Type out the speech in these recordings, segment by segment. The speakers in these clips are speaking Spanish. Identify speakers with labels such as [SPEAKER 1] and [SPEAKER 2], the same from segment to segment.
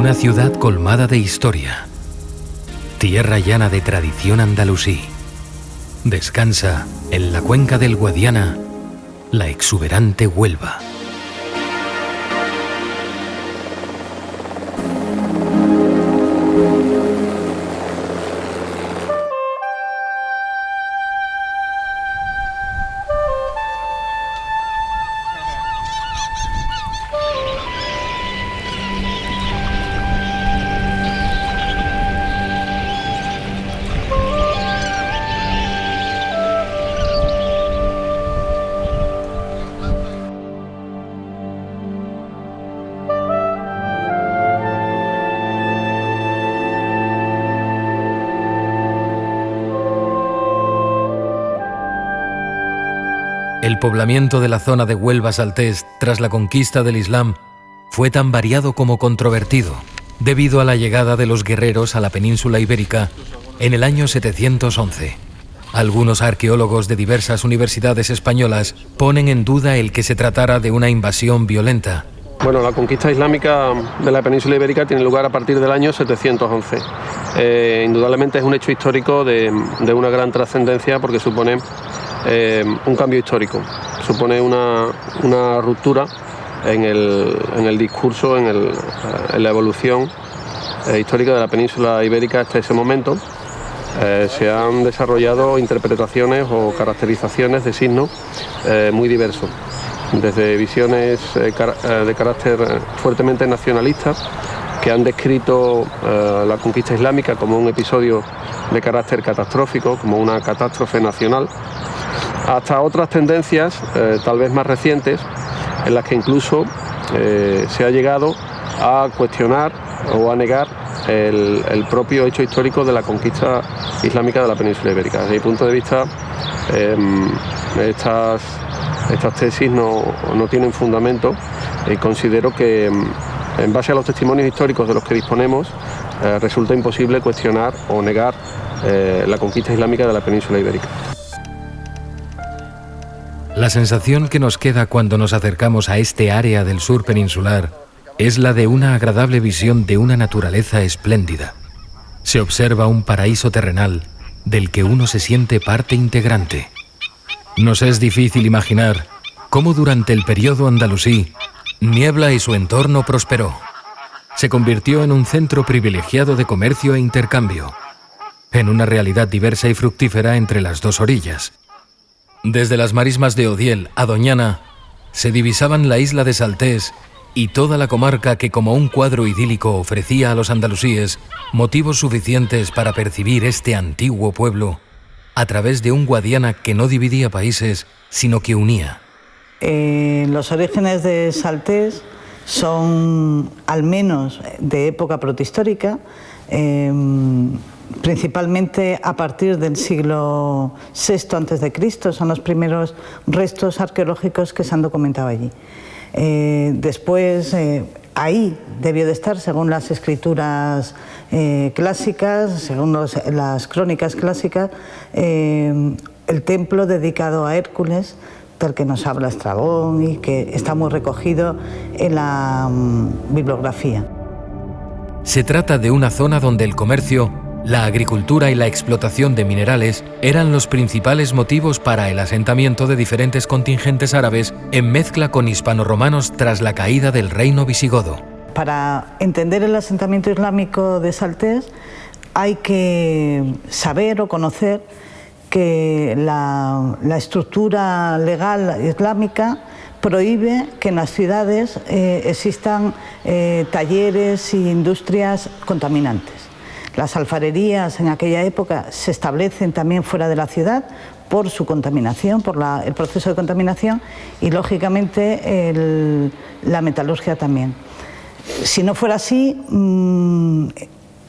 [SPEAKER 1] Una ciudad colmada de historia, tierra llana de tradición andalusí. Descansa en la cuenca del Guadiana la exuberante Huelva. El poblamiento de la zona de Huelva Saltés tras la conquista del Islam fue tan variado como controvertido, debido a la llegada de los guerreros a la península ibérica en el año 711. Algunos arqueólogos de diversas universidades españolas ponen en duda el que se tratara de una invasión violenta.
[SPEAKER 2] Bueno, la conquista islámica de la península ibérica tiene lugar a partir del año 711. Indudablemente es un hecho histórico de una gran trascendencia porque supone un cambio histórico, supone una ruptura en el discurso, en la evolución histórica de la península ibérica hasta ese momento. Se han desarrollado interpretaciones o caracterizaciones de signos muy diversos, desde visiones de carácter fuertemente nacionalista, que han descrito la conquista islámica como un episodio de carácter catastrófico, como una catástrofe nacional, hasta otras tendencias tal vez más recientes, en las que incluso se ha llegado a cuestionar o a negar el propio hecho histórico de la conquista islámica de la península ibérica. Desde mi punto de vista, estas tesis no tienen fundamento y considero que, en base a los testimonios históricos de los que disponemos, resulta imposible cuestionar o negar la conquista islámica de la península ibérica.
[SPEAKER 1] La sensación que nos queda cuando nos acercamos a este área del sur peninsular es la de una agradable visión de una naturaleza espléndida. Se observa un paraíso terrenal del que uno se siente parte integrante. Nos es difícil imaginar cómo durante el periodo andalusí, Niebla y su entorno prosperó. Se convirtió en un centro privilegiado de comercio e intercambio, en una realidad diversa y fructífera entre las dos orillas. Desde las marismas de Odiel a Doñana se divisaban la isla de Saltés y toda la comarca que, como un cuadro idílico, ofrecía a los andalusíes motivos suficientes para percibir este antiguo pueblo a través de un Guadiana que no dividía países, sino que unía.
[SPEAKER 3] Los orígenes de Saltés son al menos de época protohistórica, principalmente a partir del siglo VI a.C., son los primeros restos arqueológicos que se han documentado allí. Después, ahí debió de estar, según las escrituras clásicas, según las crónicas clásicas, el templo dedicado a Hércules, del que nos habla Estrabón y que está muy recogido en la bibliografía.
[SPEAKER 1] Se trata de una zona donde el comercio, la agricultura y la explotación de minerales eran los principales motivos para el asentamiento de diferentes contingentes árabes en mezcla con hispanorromanos tras la caída del reino visigodo.
[SPEAKER 3] Para entender el asentamiento islámico de Saltés hay que saber o conocer que la estructura legal islámica prohíbe que en las ciudades existan talleres e industrias contaminantes. Las alfarerías en aquella época se establecen también fuera de la ciudad por su contaminación, por el proceso de contaminación, y lógicamente la metalurgia también. Si no fuera así,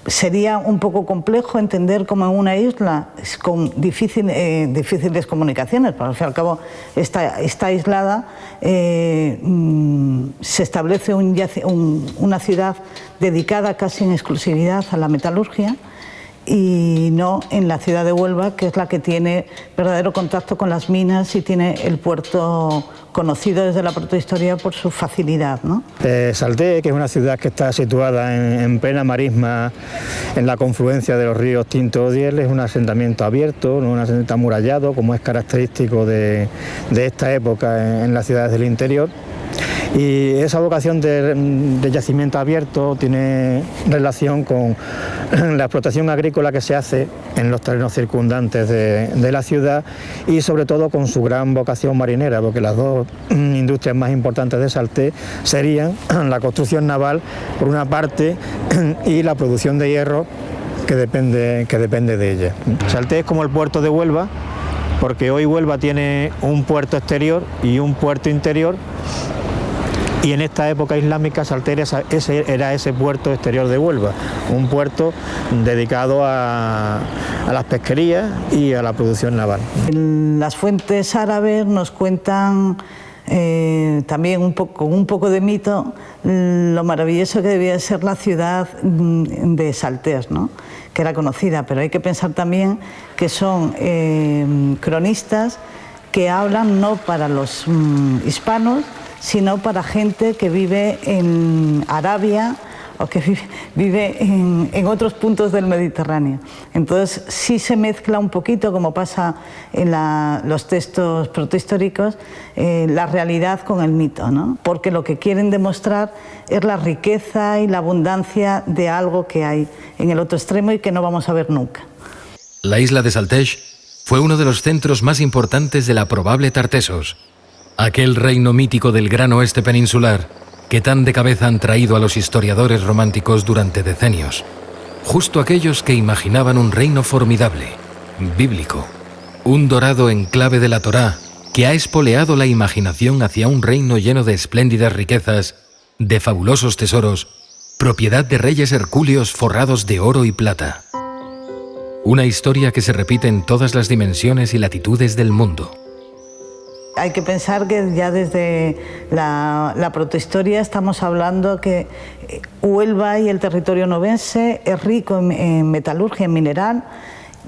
[SPEAKER 3] sería un poco complejo entender cómo en una isla con difíciles comunicaciones, porque al fin y al cabo está aislada, se establece una ciudad dedicada casi en exclusividad a la metalurgia y no en la ciudad de Huelva, que es la que tiene verdadero contacto con las minas y tiene el puerto conocido desde la protohistoria por su facilidad, ¿no?
[SPEAKER 4] Saltés, que es una ciudad que está situada en plena marisma, en la confluencia de los ríos Tinto y Odiel, es un asentamiento abierto, no un asentamiento amurallado, como es característico de esta época en las ciudades del interior. Y esa vocación de yacimiento abierto tiene relación con la explotación agrícola que se hace en los terrenos circundantes de la ciudad y sobre todo con su gran vocación marinera, porque las dos industrias más importantes de Saltés serían la construcción naval por una parte y la producción de hierro que depende de ella. Saltés es como el puerto de Huelva, porque hoy Huelva tiene un puerto exterior y un puerto interior. Y en esta época islámica Saltés era ese puerto exterior de Huelva, un puerto dedicado a las pesquerías y a la producción naval.
[SPEAKER 3] Las fuentes árabes nos cuentan también con un poco de mito lo maravilloso que debía ser la ciudad de Saltés, ¿no? Que era conocida, pero hay que pensar también que son cronistas que hablan no para los hispanos, sino para gente que vive en Arabia o que vive en otros puntos del Mediterráneo. Entonces sí se mezcla un poquito, como pasa en los textos protohistóricos, la realidad con el mito, ¿no? Porque lo que quieren demostrar es la riqueza y la abundancia de algo que hay en el otro extremo y que no vamos a ver nunca.
[SPEAKER 1] La isla de Saltés fue uno de los centros más importantes de la probable Tartessos, aquel reino mítico del gran oeste peninsular que tan de cabeza han traído a los historiadores románticos durante decenios. Justo aquellos que imaginaban un reino formidable, bíblico, un dorado enclave de la Torá que ha espoleado la imaginación hacia un reino lleno de espléndidas riquezas, de fabulosos tesoros, propiedad de reyes hercúleos forrados de oro y plata. Una historia que se repite en todas las dimensiones y latitudes del mundo.
[SPEAKER 3] Hay que pensar que ya desde la protohistoria estamos hablando que Huelva y el territorio novense es rico en metalurgia, en mineral,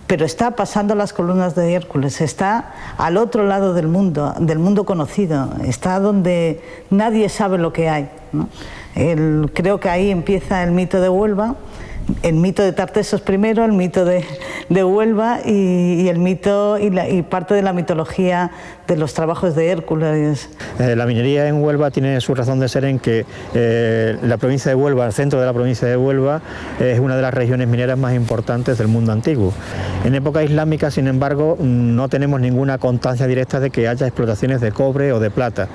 [SPEAKER 3] pero está pasando las columnas de Hércules, está al otro lado del mundo conocido, está donde nadie sabe lo que hay, ¿no? Creo que ahí empieza el mito de Huelva, el mito de Tartessos primero, el mito de Huelva y el mito y parte de la mitología de los trabajos de Hércules.
[SPEAKER 4] La minería en Huelva tiene su razón de ser en que la provincia de Huelva, el centro de la provincia de Huelva, es una de las regiones mineras más importantes del mundo antiguo. En época islámica, sin embargo, no tenemos ninguna constancia directa de que haya explotaciones de cobre o de plata.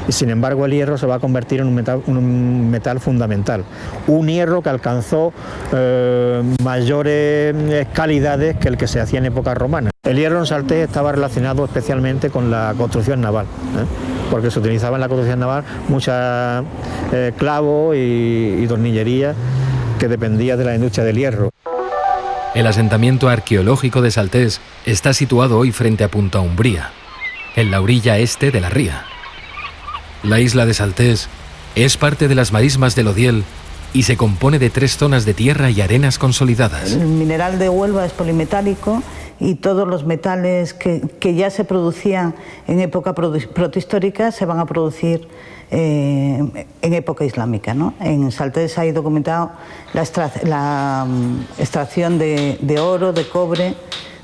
[SPEAKER 4] Y sin embargo, el hierro se va a convertir en un metal fundamental. Un hierro que alcanzó mayores calidades que el que se hacía en época romana. El hierro en Saltés estaba relacionado especialmente con la construcción naval, porque se utilizaba en la construcción naval mucha clavo y tornillería que dependía de la industria del hierro.
[SPEAKER 1] El asentamiento arqueológico de Saltés está situado hoy frente a Punta Umbría, en la orilla este de la ría. La isla de Saltés es parte de las marismas del Odiel y se compone de 3 zonas de tierra y arenas consolidadas.
[SPEAKER 3] El mineral de Huelva es polimetálico y todos los metales que ya se producían en época protohistórica se van a producir en época islámica, ¿no? En Saltés hay documentado la extracción de oro, de cobre,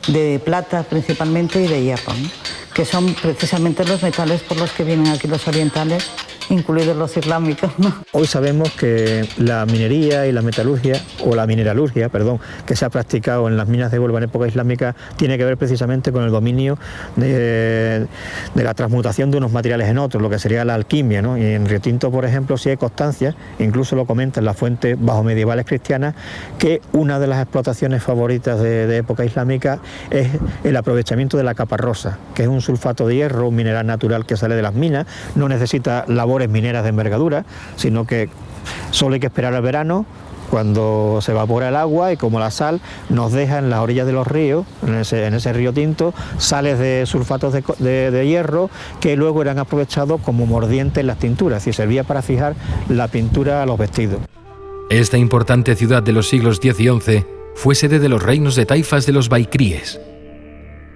[SPEAKER 3] de plata principalmente y de hierro, ¿no? Que son precisamente los metales por los que vienen aquí los orientales, incluidos los islámicos, ¿no?
[SPEAKER 4] Hoy sabemos que la minería y la metalurgia, o la mineralurgia, perdón, que se ha practicado en las minas de Huelva en época islámica, tiene que ver precisamente con el dominio de la transmutación de unos materiales en otros, lo que sería la alquimia, ¿no? Y en Río Tinto, por ejemplo, sí hay constancia, incluso lo comenta en las fuentes bajomedievales cristianas, que una de las explotaciones favoritas de época islámica es el aprovechamiento de la caparrosa, que es un sulfato de hierro, un mineral natural que sale de las minas, no necesita labores mineras de envergadura, sino que solo hay que esperar al verano, cuando se evapora el agua y como la sal nos deja en las orillas de los ríos, en ese río Tinto, sales de sulfatos de hierro que luego eran aprovechados como mordientes en las tinturas y servía para fijar la pintura a los vestidos.
[SPEAKER 1] Esta importante ciudad de los siglos X y XI fue sede de los reinos de taifas de los baikríes.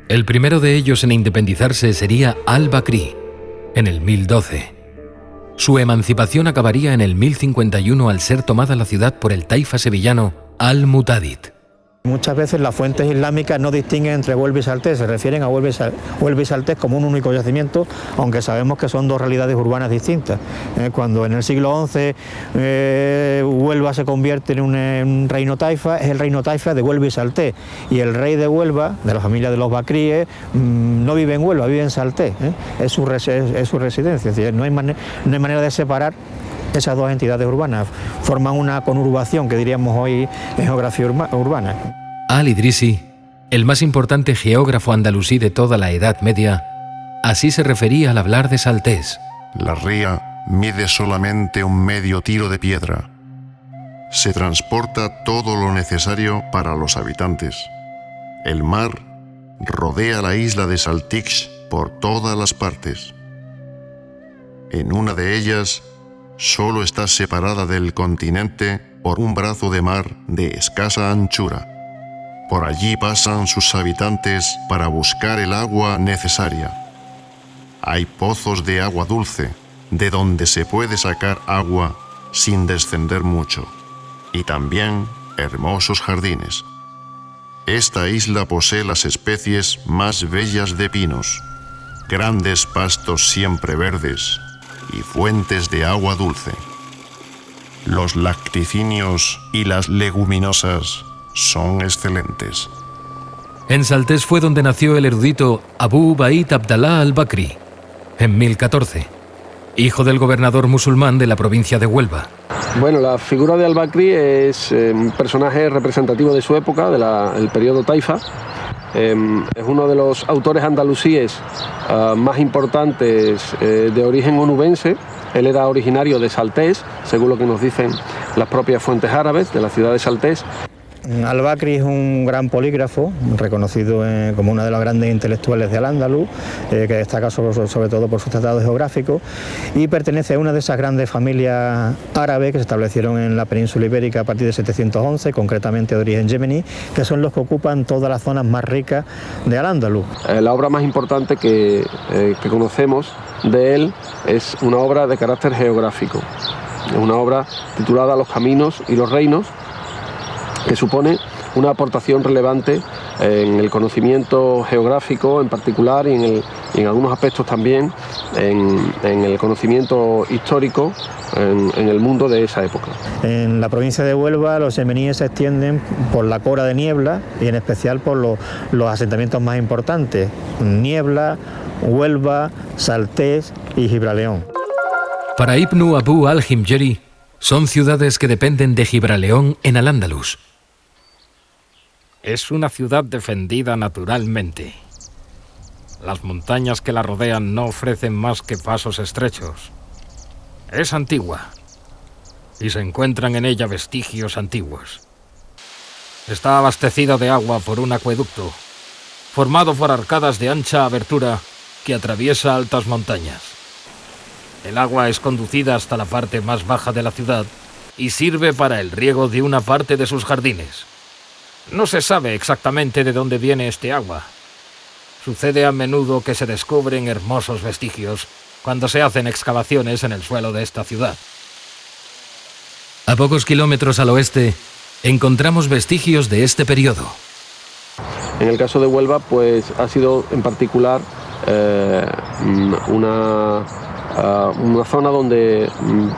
[SPEAKER 1] El primero de ellos en independizarse sería al-Bakrí, en el 1012. Su emancipación acabaría en el 1051 al ser tomada la ciudad por el taifa sevillano al-Mutadid.
[SPEAKER 4] Muchas veces las fuentes islámicas no distinguen entre Huelva y Saltés, se refieren a Huelva y Saltés como un único yacimiento, aunque sabemos que son dos realidades urbanas distintas. Cuando en el siglo XI Huelva se convierte en un reino taifa, es el reino taifa de Huelva y Saltés, y el rey de Huelva, de la familia de los bakríes, no vive en Huelva, vive en Saltés, es su residencia, es decir, no hay manera de separar esas dos entidades urbanas, forman una conurbación que diríamos hoy en geografía urbana.
[SPEAKER 1] Al-Idrisi, el más importante geógrafo andalusí de toda la Edad Media, así se refería al hablar de Saltés.
[SPEAKER 5] La ría mide solamente un medio tiro de piedra. Se transporta todo lo necesario para los habitantes. El mar rodea la isla de Saltix por todas las partes. En una de ellas solo está separada del continente por un brazo de mar de escasa anchura. Por allí pasan sus habitantes para buscar el agua necesaria. Hay pozos de agua dulce, de donde se puede sacar agua sin descender mucho, y también hermosos jardines. Esta isla posee las especies más bellas de pinos, grandes pastos siempre verdes, y fuentes de agua dulce. Los lacticinios y las leguminosas son excelentes.
[SPEAKER 1] En Saltés fue donde nació el erudito Abu Ubaid Abdallah al-Bakrí, en 1014, hijo del gobernador musulmán de la provincia de Huelva.
[SPEAKER 2] Bueno, la figura de al-Bakrí es un personaje representativo de su época, del periodo taifa. Es uno de los autores andalusíes más importantes de origen onubense. Él era originario de Saltés, según lo que nos dicen las propias fuentes árabes de la ciudad de Saltés.
[SPEAKER 4] Al-Bakrí es un gran polígrafo, reconocido como uno de los grandes intelectuales de Al-Ándalus, que destaca sobre todo por sus tratados geográficos, y pertenece a una de esas grandes familias árabes que se establecieron en la península ibérica a partir de 711, concretamente de origen yemení, que son los que ocupan todas las zonas más ricas de Al-Ándalus.
[SPEAKER 2] La obra más importante que conocemos de él es una obra de carácter geográfico. Es una obra titulada Los caminos y los reinos, que supone una aportación relevante en el conocimiento geográfico en particular y en algunos aspectos también en el conocimiento histórico en el mundo de esa época.
[SPEAKER 4] En la provincia de Huelva los yemeníes se extienden por la Cora de Niebla y en especial por los asentamientos más importantes, Niebla, Huelva, Saltés y Gibraleón.
[SPEAKER 1] Para Ibn Abu al-Himyari, son ciudades que dependen de Gibraleón en Al-Ándalus.
[SPEAKER 6] Es una ciudad defendida naturalmente. Las montañas que la rodean no ofrecen más que pasos estrechos. Es antigua y se encuentran en ella vestigios antiguos. Está abastecida de agua por un acueducto, formado por arcadas de ancha abertura que atraviesa altas montañas. El agua es conducida hasta la parte más baja de la ciudad y sirve para el riego de una parte de sus jardines. No se sabe exactamente de dónde viene este agua. Sucede a menudo que se descubren hermosos vestigios cuando se hacen excavaciones en el suelo de esta ciudad.
[SPEAKER 1] A pocos kilómetros al oeste, encontramos vestigios de este periodo.
[SPEAKER 2] En el caso de Huelva, pues ha sido en particular una zona donde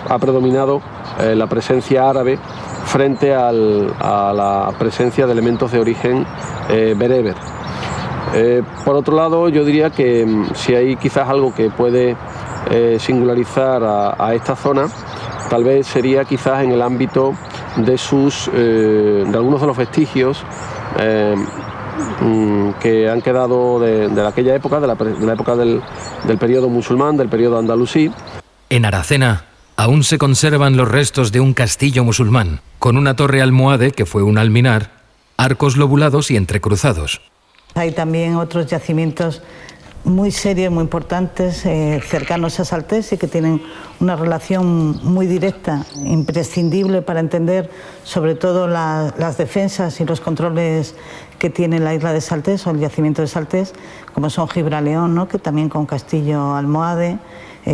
[SPEAKER 2] ha predominado la presencia árabe frente a la presencia de elementos de origen bereber. Por otro lado, yo diría que si hay quizás algo que puede singularizar a esta zona, tal vez sería quizás en el ámbito de algunos de los vestigios que han quedado de aquella época, de la época del periodo musulmán, del periodo andalusí.
[SPEAKER 1] En Aracena aún se conservan los restos de un castillo musulmán, con una torre almohade que fue un alminar, arcos lobulados y entrecruzados.
[SPEAKER 3] Hay también otros yacimientos muy serios, muy importantes, cercanos a Saltés y que tienen una relación muy directa, imprescindible para entender sobre todo las defensas y los controles que tiene la isla de Saltés o el yacimiento de Saltés, como son Gibraleón, ¿no?, que también con Castillo Almohade,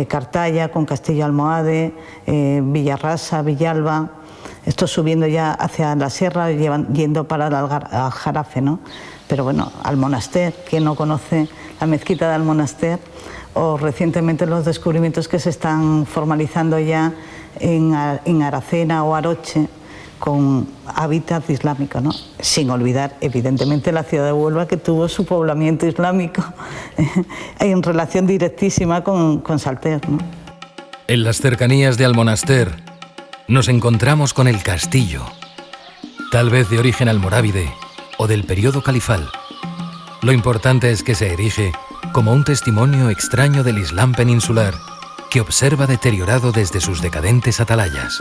[SPEAKER 3] Cartaya con Castillo Almohade, Villarrasa, Villalba, esto subiendo ya hacia la sierra, yendo para el Aljarafe, ¿no? Pero bueno, Almonaster, ¿quién no conoce la mezquita de Almonaster? O recientemente los descubrimientos que se están formalizando ya en Aracena o Aroche con hábitat islámico, ¿no? Sin olvidar, evidentemente, la ciudad de Huelva, que tuvo su poblamiento islámico en relación directísima con Saltés, ¿no?
[SPEAKER 1] En las cercanías de Almonaster nos encontramos con el castillo, tal vez de origen almorávide o del periodo califal. Lo importante es que se erige como un testimonio extraño del Islam peninsular que observa deteriorado desde sus decadentes atalayas.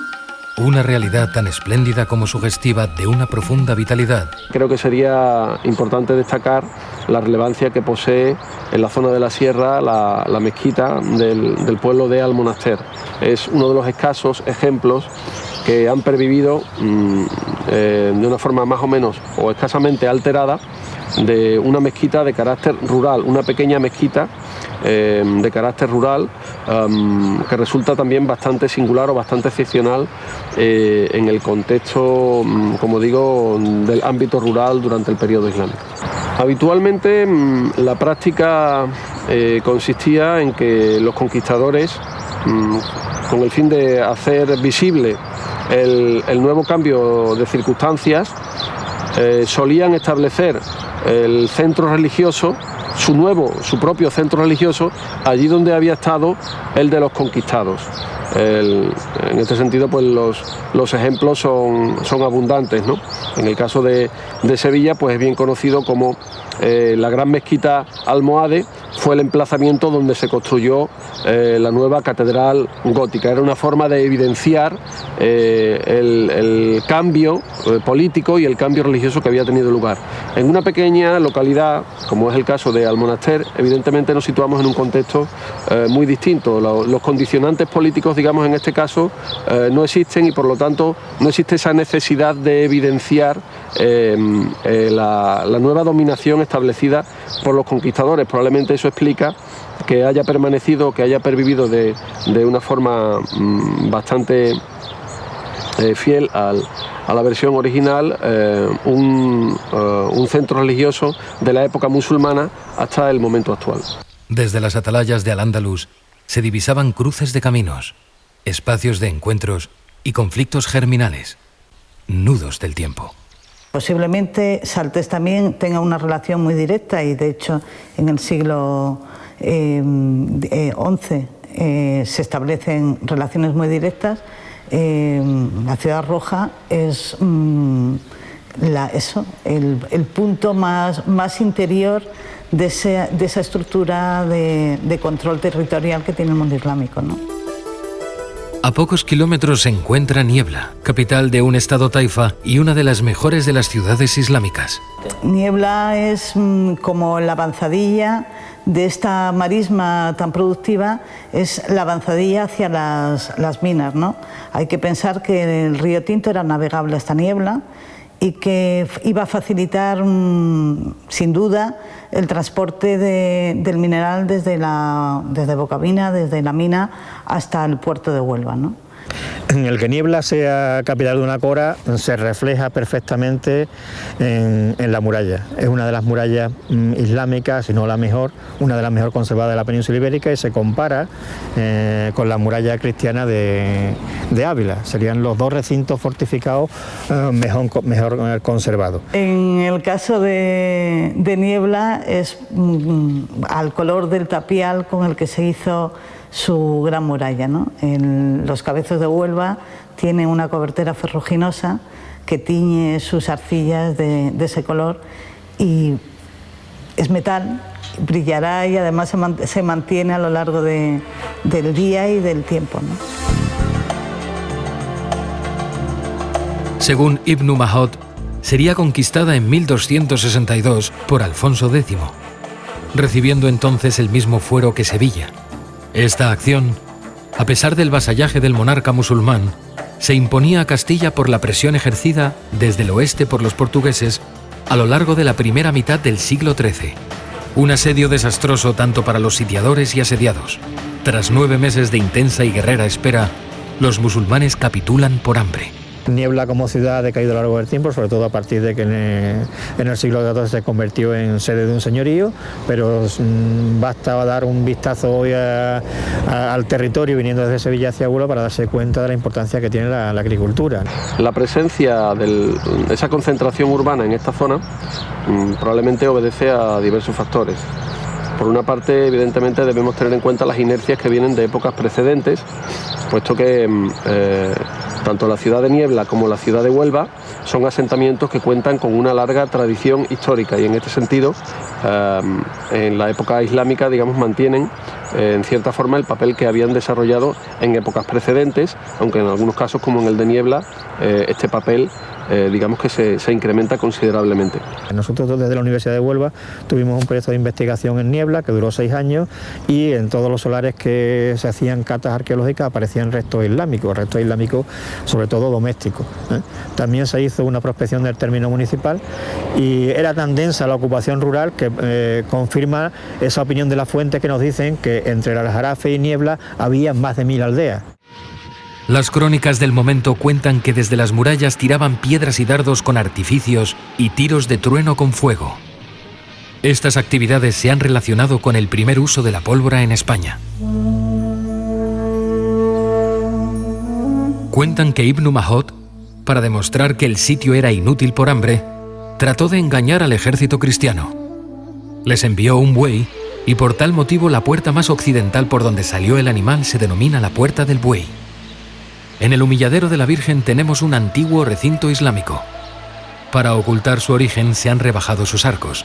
[SPEAKER 1] Una realidad tan espléndida como sugestiva de una profunda vitalidad.
[SPEAKER 2] Creo que sería importante destacar la relevancia que posee en la zona de la sierra la mezquita del pueblo de Almonaster. Es uno de los escasos ejemplos que han pervivido de una forma más o menos o escasamente alterada de una mezquita de carácter rural, una pequeña mezquita de carácter rural que resulta también bastante singular o bastante excepcional en el contexto, como digo, del ámbito rural durante el periodo islámico. Habitualmente la práctica consistía en que los conquistadores, con el fin de hacer visible el nuevo cambio de circunstancias, solían establecer el centro religioso, su propio centro religioso, allí donde había estado el de los conquistados. En este sentido, pues los ejemplos son abundantes, ¿no? En el caso de Sevilla, pues es bien conocido como la gran mezquita almohade fue el emplazamiento donde se construyó la nueva catedral gótica. Era una forma de evidenciar el cambio político y el cambio religioso que había tenido lugar. En una pequeña localidad, como es el caso de Almonaster, evidentemente nos situamos en un contexto muy distinto. Los condicionantes políticos, digamos, en este caso, no existen y por lo tanto no existe esa necesidad de evidenciar la nueva dominación establecida por los conquistadores. Probablemente eso explica que haya permanecido, que haya pervivido de una forma bastante fiel a la versión original un centro religioso de la época musulmana hasta el momento actual.
[SPEAKER 1] Desde las atalayas de Al-Ándalus se divisaban cruces de caminos, espacios de encuentros y conflictos germinales, nudos del tiempo.
[SPEAKER 3] Posiblemente Saltés también tenga una relación muy directa y de hecho en el siglo XI se establecen relaciones muy directas. La Ciudad Roja es el punto más interior de esa estructura de control territorial que tiene el mundo islámico, ¿no?
[SPEAKER 1] A pocos kilómetros se encuentra Niebla, capital de un estado taifa y una de las mejores de las ciudades islámicas.
[SPEAKER 3] Niebla es como la avanzadilla de esta marisma tan productiva, es la avanzadilla hacia las minas, ¿no? Hay que pensar que el río Tinto era navegable hasta Niebla y que iba a facilitar, sin duda, el transporte del mineral desde Bocavina, desde la mina, hasta el puerto de Huelva, ¿no?
[SPEAKER 4] En el que Niebla sea capital de una cora se refleja perfectamente en la muralla. Es una de las murallas islámicas, si no la mejor, una de las mejor conservadas de la península ibérica y se compara con la muralla cristiana de Ávila. Serían los dos recintos fortificados mejor conservados.
[SPEAKER 3] En el caso de Niebla es al color del tapial con el que se hizo su gran muralla, ¿no? Los Cabezos de Huelva tienen una cobertera ferruginosa que tiñe sus arcillas de ese color y es metal, brillará y además se mantiene a lo largo del día y del tiempo, ¿no?
[SPEAKER 1] Según Ibn Mahod, sería conquistada en 1262 por Alfonso X. recibiendo entonces el mismo fuero que Sevilla. Esta acción, a pesar del vasallaje del monarca musulmán, se imponía a Castilla por la presión ejercida desde el oeste por los portugueses a lo largo de la primera mitad del siglo XIII. Un asedio desastroso tanto para los sitiadores y asediados. Tras 9 meses de intensa y guerrera espera, los musulmanes capitulan por hambre.
[SPEAKER 4] Niebla como ciudad ha decaído a lo largo del tiempo, sobre todo a partir de que en el siglo XIV se convirtió en sede de un señorío, pero basta dar un vistazo hoy al territorio viniendo desde Sevilla hacia Huelva para darse cuenta de la importancia que tiene la agricultura.
[SPEAKER 2] La presencia de esa concentración urbana en esta zona probablemente obedece a diversos factores. Por una parte, evidentemente, debemos tener en cuenta las inercias que vienen de épocas precedentes, puesto que tanto la ciudad de Niebla como la ciudad de Huelva son asentamientos que cuentan con una larga tradición histórica y en este sentido, en la época islámica, digamos, mantienen en cierta forma el papel que habían desarrollado en épocas precedentes, aunque en algunos casos, como en el de Niebla, este papel digamos que se incrementa considerablemente.
[SPEAKER 4] Nosotros desde la Universidad de Huelva tuvimos un proyecto de investigación en Niebla que duró 6 años y en todos los solares que se hacían catas arqueológicas aparecían restos islámicos sobre todo domésticos. También se hizo una prospección del término municipal y era tan densa la ocupación rural que confirma esa opinión de la fuente que nos dicen que entre el Aljarafe y Niebla había más de 1000 aldeas.
[SPEAKER 1] Las crónicas del momento cuentan que desde las murallas tiraban piedras y dardos con artificios y tiros de trueno con fuego. Estas actividades se han relacionado con el primer uso de la pólvora en España. Cuentan que Ibn Mahod, para demostrar que el sitio era inútil por hambre, trató de engañar al ejército cristiano. Les envió un buey y por tal motivo la puerta más occidental por donde salió el animal se denomina la Puerta del Buey. En el humilladero de la Virgen tenemos un antiguo recinto islámico. Para ocultar su origen se han rebajado sus arcos.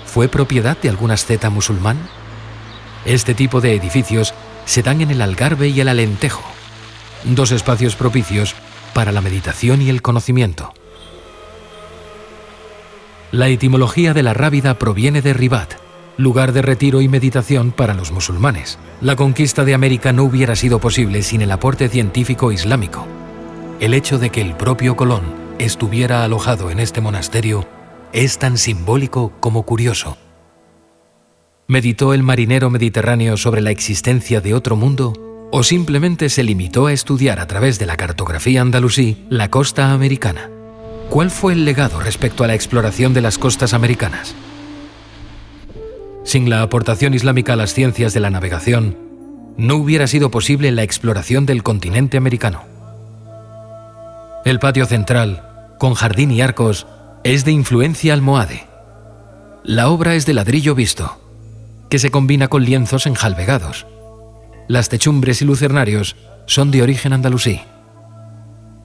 [SPEAKER 1] ¿Fue propiedad de algún asceta musulmán? Este tipo de edificios se dan en el Algarve y el Alentejo, 2 espacios propicios para la meditación y el conocimiento. La etimología de la Rábida proviene de Ribat, lugar de retiro y meditación para los musulmanes. La conquista de América no hubiera sido posible sin el aporte científico islámico. El hecho de que el propio Colón estuviera alojado en este monasterio es tan simbólico como curioso. ¿Meditó el marinero mediterráneo sobre la existencia de otro mundo o simplemente se limitó a estudiar a través de la cartografía andalusí la costa americana? ¿Cuál fue el legado respecto a la exploración de las costas americanas? Sin la aportación islámica a las ciencias de la navegación, no hubiera sido posible la exploración del continente americano. El patio central, con jardín y arcos, es de influencia almohade. La obra es de ladrillo visto, que se combina con lienzos enjalbegados. Las techumbres y lucernarios son de origen andalusí.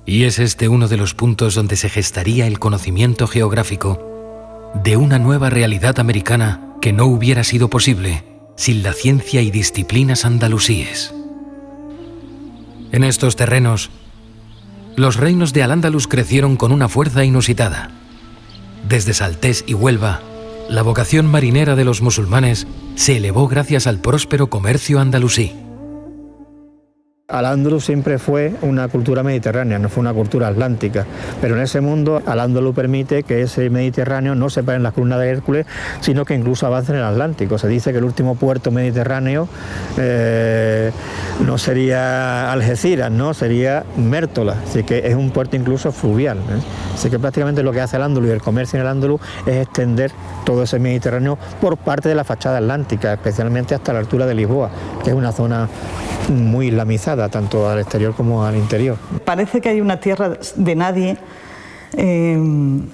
[SPEAKER 1] Y es este uno de los puntos donde se gestaría el conocimiento geográfico de una nueva realidad americana que no hubiera sido posible sin la ciencia y disciplinas andalusíes. En estos terrenos, los reinos de Al-Ándalus crecieron con una fuerza inusitada. Desde Saltés y Huelva, la vocación marinera de los musulmanes se elevó gracias al próspero comercio andalusí.
[SPEAKER 4] Al-Ándalus siempre fue una cultura mediterránea, no fue una cultura atlántica, pero en ese mundo Al-Ándalus permite que ese Mediterráneo no se pare en la columna de Hércules, sino que incluso avance en el Atlántico. Se dice que el último puerto mediterráneo no sería Algeciras, ¿no? Sería Mértola, así que es un puerto incluso fluvial, Así que prácticamente lo que hace Al-Ándalus y el comercio en Al-Ándalus es extender todo ese Mediterráneo por parte de la fachada atlántica, especialmente hasta la altura de Lisboa, que es una zona muy islamizada, tanto al exterior como al interior.
[SPEAKER 3] Parece que hay una tierra de nadie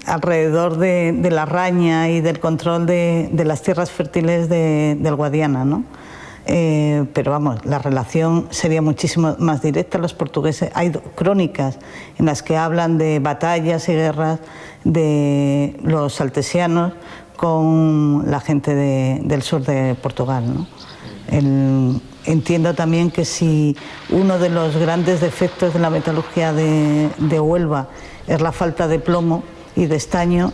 [SPEAKER 3] alrededor de la Raña y del control de las tierras fértiles del Guadiana, ¿no? Pero vamos, la relación sería muchísimo más directa. Los portugueses, hay crónicas en las que hablan de batallas y guerras de los saltesianos con la gente del sur de Portugal, ¿no? Entiendo también que si uno de los grandes defectos de la metalurgia de Huelva es la falta de plomo y de estaño,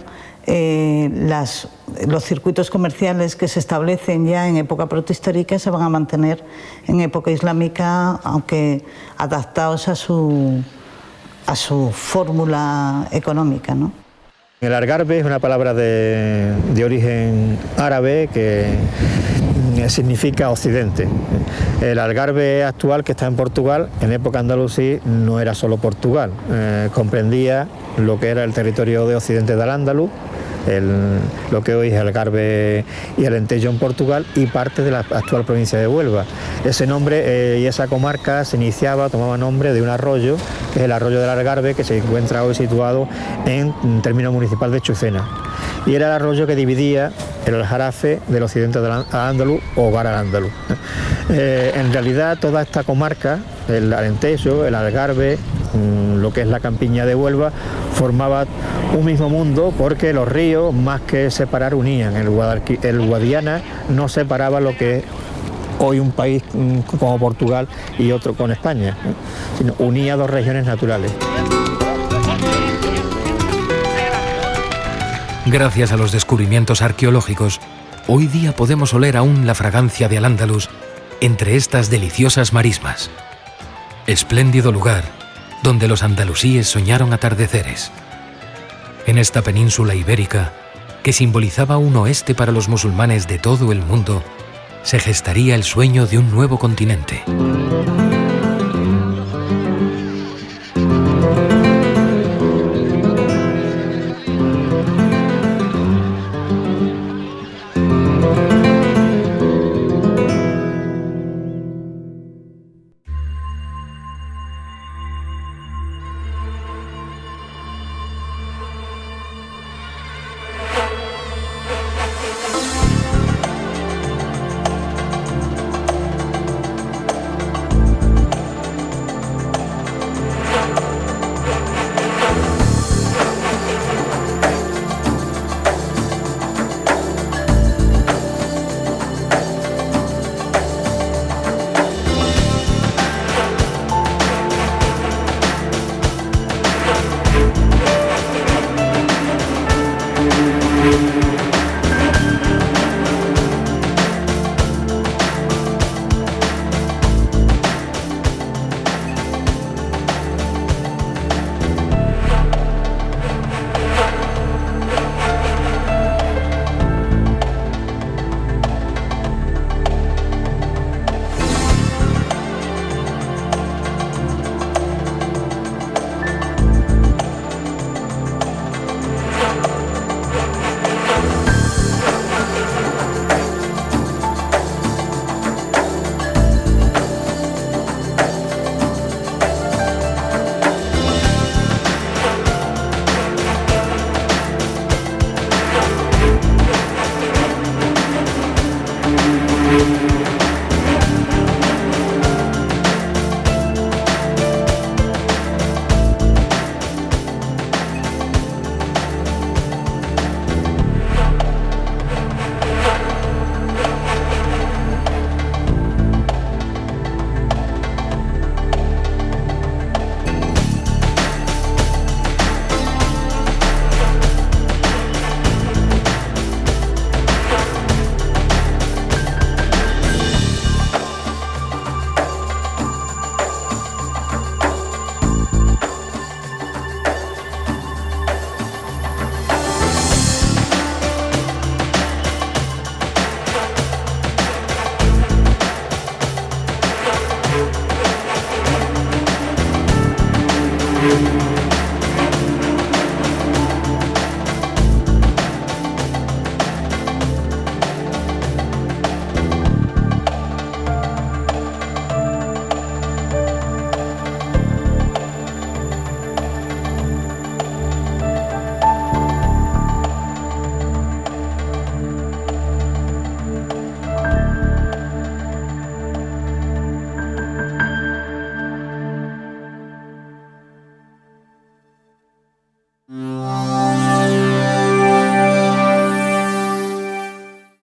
[SPEAKER 3] los circuitos comerciales que se establecen ya en época protohistórica se van a mantener en época islámica, aunque adaptados a su fórmula económica, ¿no?
[SPEAKER 4] El algarve es una palabra de origen árabe que significa occidente. El Algarve actual, que está en Portugal, en época andalusí no era solo Portugal, comprendía lo que era el territorio de occidente de Al-Ándalus, lo que hoy es Algarve y Alentejo en Portugal, y parte de la actual provincia de Huelva. Ese nombre y esa comarca tomaba nombre de un arroyo, que es el arroyo del Algarve, que se encuentra hoy situado en término municipal de Chucena. Y era el arroyo que dividía el Aljarafe del occidente de Al-Ándalus o Var al-Ándalus. En realidad toda esta comarca, el Alentejo, el Algarve, lo que es la campiña de Huelva, formaba un mismo mundo, porque los ríos, más que separar, unían. El Guadiana no separaba lo que es hoy un país como Portugal y otro con España, sino unía dos regiones naturales.
[SPEAKER 1] Gracias a los descubrimientos arqueológicos, hoy día podemos oler aún la fragancia de Al-Ándalus entre estas deliciosas marismas. Espléndido lugar donde los andalusíes soñaron atardeceres. En esta península ibérica, que simbolizaba un oeste para los musulmanes de todo el mundo, se gestaría el sueño de un nuevo continente.